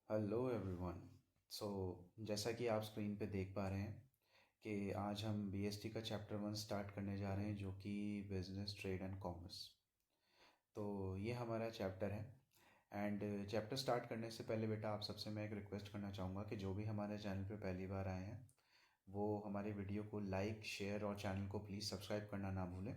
Hello everyone. सो जैसा कि आप स्क्रीन पे देख पा रहे हैं कि आज हम बीएसटी का चैप्टर 1 स्टार्ट करने जा रहे हैं जो कि बिजनेस ट्रेड एंड कॉमर्स। तो ये हमारा चैप्टर है। एंड चैप्टर स्टार्ट करने से पहले बेटा आप सबसे मैं एक रिक्वेस्ट करना चाहूँगा कि जो भी हमारे चैनल पे पहली बार आए हैं वो हमारे वीडियो को लाइक शेयर और चैनल को प्लीज़ सब्सक्राइब करना ना भूलें।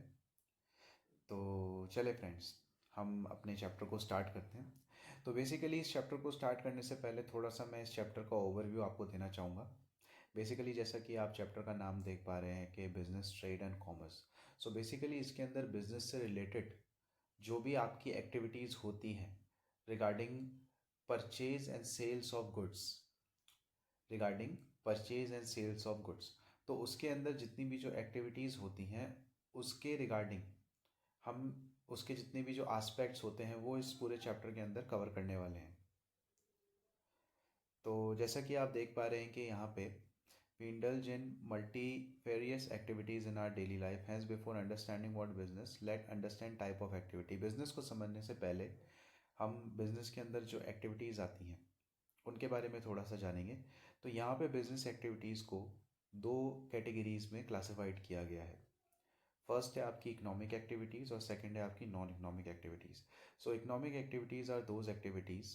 तो चले फ्रेंड्स, हम अपने चैप्टर को स्टार्ट करते हैं। तो बेसिकली इस चैप्टर को स्टार्ट करने से पहले थोड़ा सा मैं इस चैप्टर का ओवरव्यू आपको देना चाहूँगा। बेसिकली जैसा कि आप चैप्टर का नाम देख पा रहे हैं कि business trade and commerce. So basically इसके अंदर बिजनेस से रिलेटेड जो भी आपकी एक्टिविटीज़ होती हैं regarding purchase and sales of goods, regarding purchase and sales of goods, तो उसके अंदर जितनी भी जो एक्टिविटीज़ होती हैं उसके रिगार्डिंग हम उसके जितने भी जो एस्पेक्ट्स होते हैं वो इस पूरे चैप्टर के अंदर कवर करने वाले हैं। तो जैसा कि आप देख पा रहे हैं कि यहाँ पे we indulge in multifarious activities in our daily life. Hence, before understanding what business, let understand type of activity. Business को समझने से पहले हम business के अंदर जो activities आती हैं उनके बारे में थोड़ा सा जानेंगे। तो यहाँ पे business activities को दो कैटेगरीज में क्लासिफाइड किया गया है। फर्स्ट है आपकी इकोनॉमिक एक्टिविटीज़ और सेकंड है आपकी non economic activities. So economic activities are those activities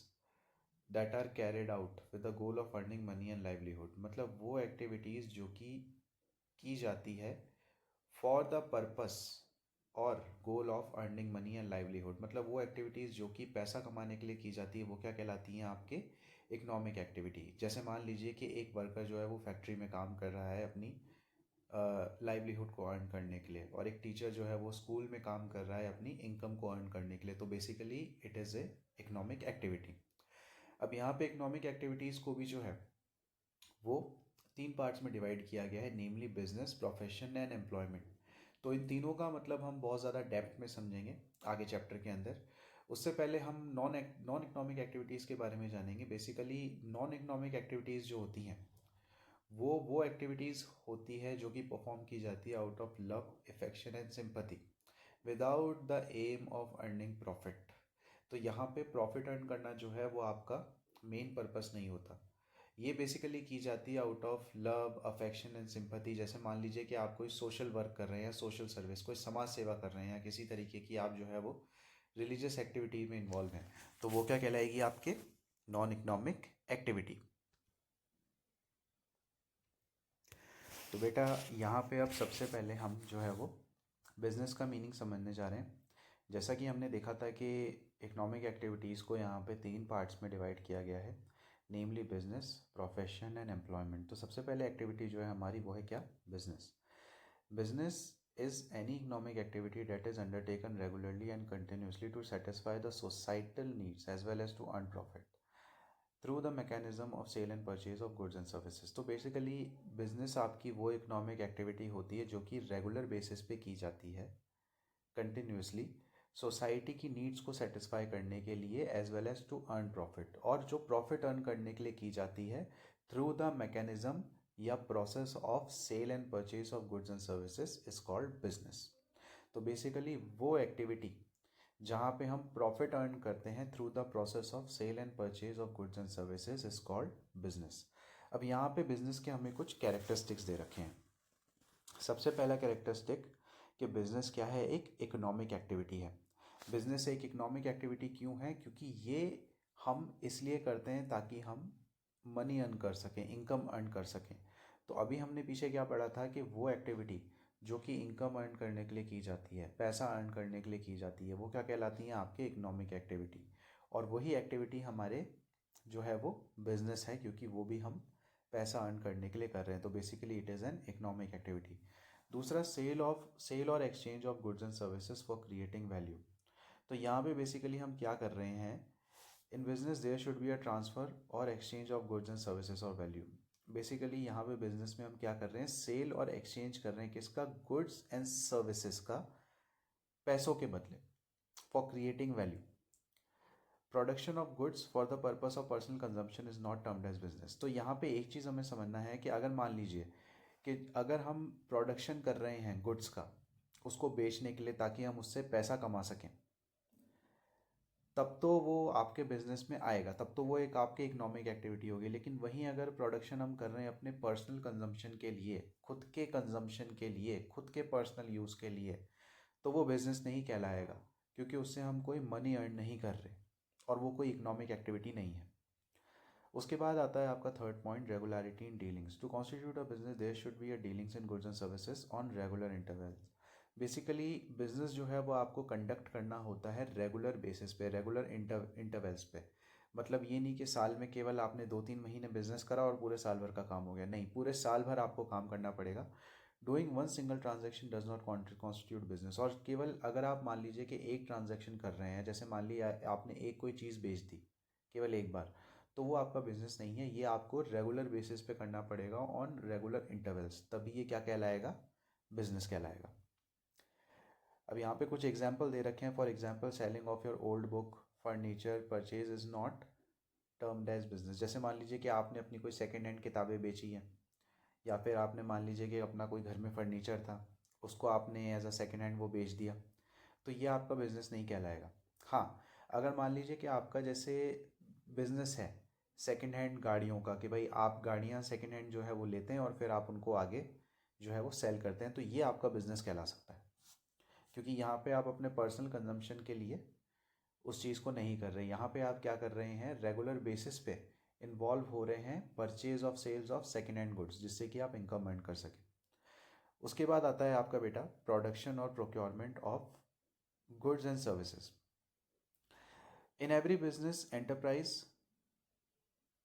that are carried out with the goal of earning money and livelihood. मतलब वो एक्टिविटीज़ जो कि की जाती है फॉर द पर्पस और गोल of earning money and livelihood. मतलब वो एक्टिविटीज़ जो कि पैसा कमाने के लिए की जाती है वो क्या कहलाती हैं आपके इकोनॉमिक एक्टिविटी। जैसे मान लीजिए कि एक वर्कर जो है वो फैक्ट्री में काम कर रहा है अपनी लाइवलीहुड को अर्न करने के लिए, और एक टीचर जो है वो स्कूल में काम कर रहा है अपनी इनकम को अर्न करने के लिए। तो basically it is a economic activity. अब यहाँ पे इकोनॉमिक एक्टिविटीज़ को भी जो है वो तीन पार्ट्स में डिवाइड किया गया है, नेमली बिजनेस, प्रोफेशन एंड एम्प्लॉयमेंट। तो इन तीनों का मतलब हम बहुत ज़्यादा डेप्थ में समझेंगे आगे चैप्टर के अंदर। उससे पहले हम नॉन इकोनॉमिक एक्टिविटीज़ के बारे में जानेंगे। बेसिकली नॉन इकोनॉमिक एक्टिविटीज़ जो होती हैं वो एक्टिविटीज़ होती है जो कि परफॉर्म की जाती है out of love, affection and sympathy without the aim of earning profit. तो यहाँ पे प्रॉफिट अर्न करना जो है वो आपका मेन पर्पस नहीं होता। ये बेसिकली की जाती है out of love, affection and sympathy. जैसे मान लीजिए कि आप कोई सोशल वर्क कर रहे हैं या सोशल सर्विस, कोई समाज सेवा कर रहे हैं या किसी तरीके की आप जो है वो रिलीजियस एक्टिविटी में इन्वॉल्व हैं, तो वो क्या कहलाएगी आपके नॉन इकोनॉमिक एक्टिविटी। तो बेटा यहाँ पे अब सबसे पहले हम जो है वो बिज़नेस का मीनिंग समझने जा रहे हैं। जैसा कि हमने देखा था कि इकोनॉमिक एक्टिविटीज़ को यहाँ पे तीन पार्ट्स में डिवाइड किया गया है, नेमली बिजनेस, प्रोफेशन एंड एम्प्लॉयमेंट। तो सबसे पहले एक्टिविटी जो है हमारी वो है क्या? Business. Business is any economic activity that is undertaken regularly and continuously to satisfy the societal needs as well as to earn profit through the mechanism of sale and purchase of goods and services. तो basically business आपकी वो economic activity होती है जो कि regular basis पे की जाती है कंटिन्यूसली सोसाइटी की नीड्स को सेटिस्फाई करने के लिए as well as to earn profit, और जो प्रॉफिट अर्न करने के लिए की जाती है थ्रू द मैकेनिज्म या process of sale and purchase of goods and services is called business. तो बेसिकली वो एक्टिविटी जहाँ पे हम प्रॉफिट अर्न करते हैं through the process of sale and purchase of goods and services is called business. अब यहाँ पे बिजनेस के हमें कुछ कैरेक्टरिस्टिक्स दे रखे हैं। सबसे पहला कैरेक्टरिस्टिक कि बिजनेस क्या है? एक इकोनॉमिक एक्टिविटी है। बिजनेस एक इकोनॉमिक एक्टिविटी क्यों है? क्योंकि ये हम इसलिए करते हैं ताकि हम मनी अर्न कर सकें, इनकम अर्न कर सकें। तो अभी हमने पीछे क्या पढ़ा था कि वो एक्टिविटी जो कि इनकम अर्न करने के लिए की जाती है, पैसा अर्न करने के लिए की जाती है, वो क्या कहलाती हैं? आपके इकोनॉमिक एक्टिविटी। और वही एक्टिविटी हमारे जो है वो बिजनेस है, क्योंकि वो भी हम पैसा अर्न करने के लिए कर रहे हैं। तो basically it is an economic activity. दूसरा सेल और exchange of goods and services for creating value. तो यहाँ पे बेसिकली हम क्या कर रहे हैं? In business there should be a transfer और exchange of goods and services और वैल्यू। बेसिकली यहाँ पे बिजनेस में हम क्या कर रहे हैं? सेल और एक्सचेंज कर रहे हैं किसका? गुड्स एंड सर्विसेज का, पैसों के बदले, for creating value. Production of goods for the purpose of personal consumption is not termed as business. तो यहाँ पे एक चीज़ हमें समझना है कि अगर मान लीजिए कि अगर हम प्रोडक्शन कर रहे हैं गुड्स का, उसको बेचने के लिए ताकि हम उससे पैसा कमा सकें, तब तो वो आपके बिजनेस में आएगा, तब तो वो एक आपकी इकोनॉमिक एक्टिविटी होगी। लेकिन वहीं अगर प्रोडक्शन हम कर रहे हैं अपने पर्सनल कंजम्पशन के लिए, खुद के कंजम्पशन के लिए, खुद के पर्सनल यूज़ के लिए, तो वो बिज़नेस नहीं कहलाएगा, क्योंकि उससे हम कोई मनी अर्न नहीं कर रहे और वो कोई इकोनॉमिक एक्टिविटी नहीं है। उसके बाद आता है आपका third point, regularity in dealings. To constitute a business there should be a dealings in goods and services on regular intervals. Basically business जो है वो आपको कंडक्ट करना होता है रेगुलर बेसिस पे, रेगुलर इंटरवल्स पे। मतलब ये नहीं कि साल में केवल आपने 2-3 महीने बिजनेस करा और पूरे साल भर का काम हो गया, नहीं, पूरे साल भर आपको काम करना पड़ेगा। Doing one single transaction does not constitute business. और केवल अगर आप मान लीजिए कि एक ट्रांजेक्शन कर रहे हैं, जैसे मान लिया आपने एक कोई चीज़ बेच दी केवल एक बार, तो वो आपका बिजनेस नहीं है। ये आपको रेगुलर बेसिस पे करना पड़ेगा ऑन रेगुलर इंटरवल्स, तभी ये क्या कहलाएगा, बिजनेस कहलाएगा। अब यहाँ पे कुछ एग्जाम्पल दे रखे हैं। For example, selling of your old book, furniture purchase is not termed as business. जैसे मान लीजिए कि आपने अपनी कोई सेकेंड हैंड किताबें बेची हैं, या फिर आपने मान लीजिए कि अपना कोई घर में फर्नीचर था, उसको आपने एज अ सेकेंड हैंड वो बेच दिया, तो ये आपका बिजनेस नहीं कहलाएगा। हाँ, अगर मान लीजिए कि आपका जैसे बिजनेस है सेकेंड हैंड गाड़ियों का, कि भाई आप गाड़ियाँ सेकेंड हैंड जो है वो लेते हैं और फिर आप उनको आगे जो है वो सेल करते हैं, तो ये आपका बिजनेस कहला सकता है, क्योंकि यहाँ पे आप अपने पर्सनल कंजम्पशन के लिए उस चीज़ को नहीं कर रहे। यहाँ पे आप क्या कर रहे हैं, रेगुलर बेसिस पे इन्वॉल्व हो रहे हैं purchase of sales of second hand goods, जिससे कि आप इनकम अर्न कर सकें। उसके बाद आता है आपका बेटा प्रोडक्शन और procurement of goods and services. In every business enterprise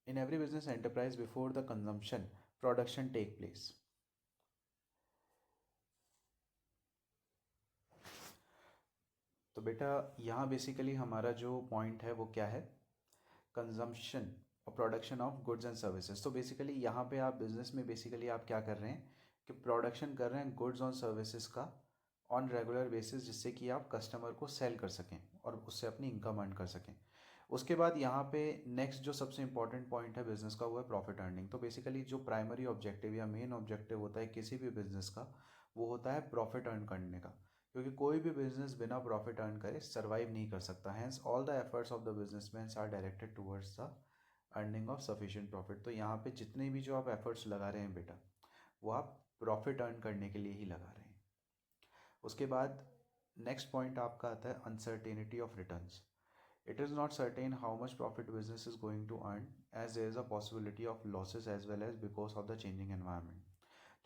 in every business enterprise, before the consumption production take place. तो बेटा यहाँ बेसिकली हमारा जो पॉइंट है वो क्या है, कंजम्पशन और production of goods and services. तो बेसिकली यहाँ पे आप बिजनेस में बेसिकली आप क्या कर रहे हैं कि प्रोडक्शन कर रहे हैं गुड्स और सर्विसेज का ऑन रेगुलर बेसिस, जिससे कि आप कस्टमर को सेल कर सकें और उससे अपनी इनकम अर्न कर सकें। उसके बाद यहाँ पे नेक्स्ट जो सबसे इंपॉर्टेंट पॉइंट है बिजनेस का, वो है प्रॉफिट अर्निंग। तो बेसिकली जो प्राइमरी ऑब्जेक्टिव या मेन ऑब्जेक्टिव होता है किसी भी बिजनेस का, वो होता है प्रॉफिट अर्न करने का, क्योंकि कोई भी बिजनेस बिना प्रॉफिट अर्न करे सर्वाइव नहीं कर सकता। Hence all the efforts of the businessman are directed towards the earning of sufficient profit. तो यहाँ पे जितने भी जो आप एफर्ट्स लगा रहे हैं बेटा, वो आप प्रॉफिट अर्न करने के लिए ही लगा रहे हैं। उसके बाद नेक्स्ट पॉइंट आपका आता है uncertainty of returns. It is not certain how much profit business is going to earn, as there is a possibility of losses as well as because of the changing environment.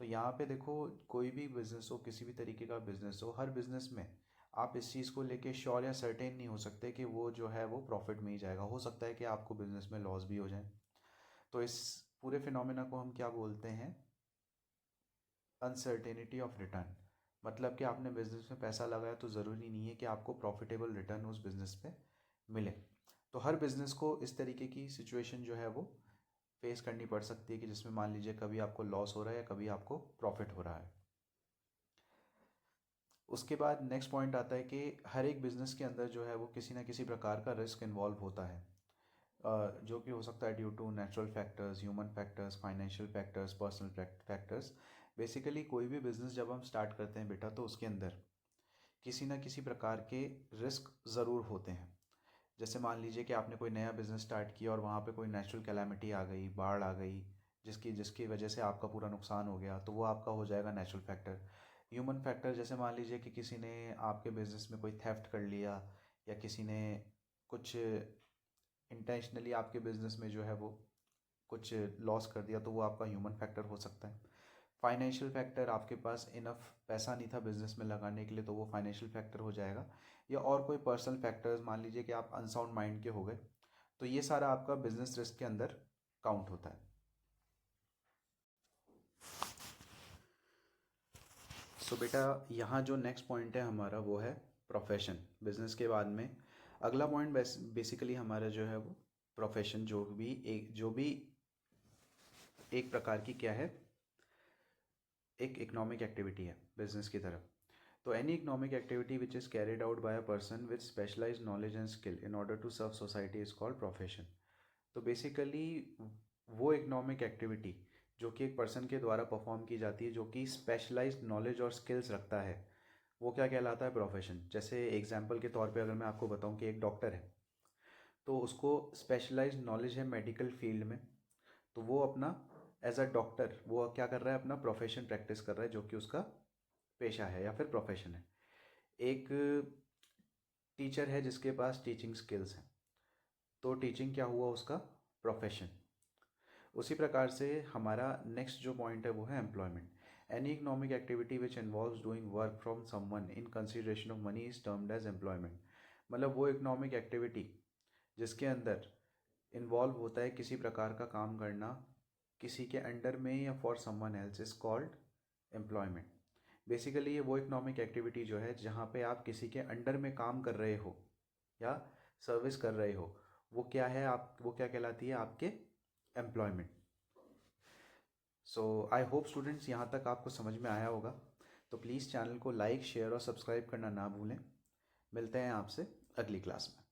तो यहाँ पे देखो, कोई भी business हो, किसी भी तरीके का बिजनेस हो, हर बिजनेस में आप इस चीज़ को लेके श्योर या सर्टेन नहीं हो सकते कि वो जो है वो प्रॉफिट में ही जाएगा। हो सकता है कि आपको बिजनेस में लॉस भी हो जाए। तो इस पूरे फिनोमेना को हम क्या बोलते हैं, अनसर्टेनिटी ऑफ रिटर्न। मतलब कि आपने बिजनेस में पैसा लगाया तो ज़रूरी नहीं है कि आपको प्रॉफिटेबल रिटर्न उस बिज़नेस पे मिले। तो हर बिज़नेस को इस तरीके की सिचुएशन जो है वो फेस करनी पड़ सकती है कि जिसमें मान लीजिए कभी आपको लॉस हो रहा है या कभी आपको प्रॉफिट हो रहा है। उसके बाद नेक्स्ट पॉइंट आता है कि हर एक बिज़नेस के अंदर जो है वो किसी ना किसी प्रकार का रिस्क इन्वॉल्व होता है, जो कि हो सकता है due to natural factors, human factors, financial factors, personal factors. Basically कोई भी बिज़नेस जब हम स्टार्ट करते हैं बेटा, तो उसके अंदर किसी ना किसी प्रकार के रिस्क ज़रूर होते हैं। जैसे मान लीजिए कि आपने कोई नया बिज़नेस स्टार्ट किया और वहाँ पे कोई नेचुरल कैलामिटी आ गई, बाढ़ आ गई, जिसकी जिसकी वजह से आपका पूरा नुकसान हो गया, तो वो आपका हो जाएगा नेचुरल फैक्टर। ह्यूमन फैक्टर, जैसे मान लीजिए कि किसी ने आपके बिज़नेस में कोई थेफ्ट कर लिया, या किसी ने कुछ इंटेंशनली आपके बिज़नेस में जो है वो कुछ लॉस कर दिया, तो वो आपका ह्यूमन फैक्टर हो सकता है। फाइनेंशियल फैक्टर, आपके पास इनफ पैसा नहीं था बिजनेस में लगाने के लिए, तो वो फाइनेंशियल फैक्टर हो जाएगा। या और कोई पर्सनल फैक्टर्स, मान लीजिए कि आप अनसाउंड माइंड के हो गए, तो ये सारा आपका बिजनेस रिस्क के अंदर काउंट होता है। सो बेटा यहाँ जो नेक्स्ट पॉइंट है हमारा वो है प्रोफेशन। बिजनेस के बाद में अगला पॉइंट बेसिकली हमारा जो है वो प्रोफेशन, जो भी एक प्रकार की क्या है, एक इकोनॉमिक एक्टिविटी है बिजनेस की तरफ। तो any economic activity which is carried out by a person with specialized knowledge and skill in order to serve society is called profession. तो बेसिकली वो इकोनॉमिक एक्टिविटी जो कि एक पर्सन के द्वारा परफॉर्म की जाती है, जो कि स्पेशलाइज्ड नॉलेज और स्किल्स रखता है, वो क्या कहलाता है, प्रोफेशन। जैसे एग्जाम्पल के तौर पे अगर मैं आपको बताऊं कि एक डॉक्टर है, तो उसको स्पेशलाइज्ड नॉलेज है मेडिकल फील्ड में, तो वो अपना एज अ डॉक्टर वो क्या कर रहा है, अपना प्रोफेशन प्रैक्टिस कर रहा है, जो कि उसका पेशा है या फिर प्रोफेशन है। एक टीचर है जिसके पास टीचिंग स्किल्स हैं, तो टीचिंग क्या हुआ, उसका प्रोफेशन। उसी प्रकार से हमारा नेक्स्ट जो पॉइंट है वो है employment. Any economic activity which involves doing work from someone in consideration of money is termed as employment. मतलब वो इकोनॉमिक एक्टिविटी जिसके अंदर इन्वॉल्व होता है किसी प्रकार का काम करना किसी के अंडर में या for someone else is called employment. Basically ये वो इकोनॉमिक एक्टिविटी जो है जहाँ पे आप किसी के अंडर में काम कर रहे हो या सर्विस कर रहे हो, वो क्या है, आप वो क्या कहलाती है, आपके employment. So I hope students यहाँ तक आपको समझ में आया होगा। तो प्लीज़ चैनल को लाइक शेयर और सब्सक्राइब करना ना भूलें। मिलते हैं आपसे अगली क्लास में।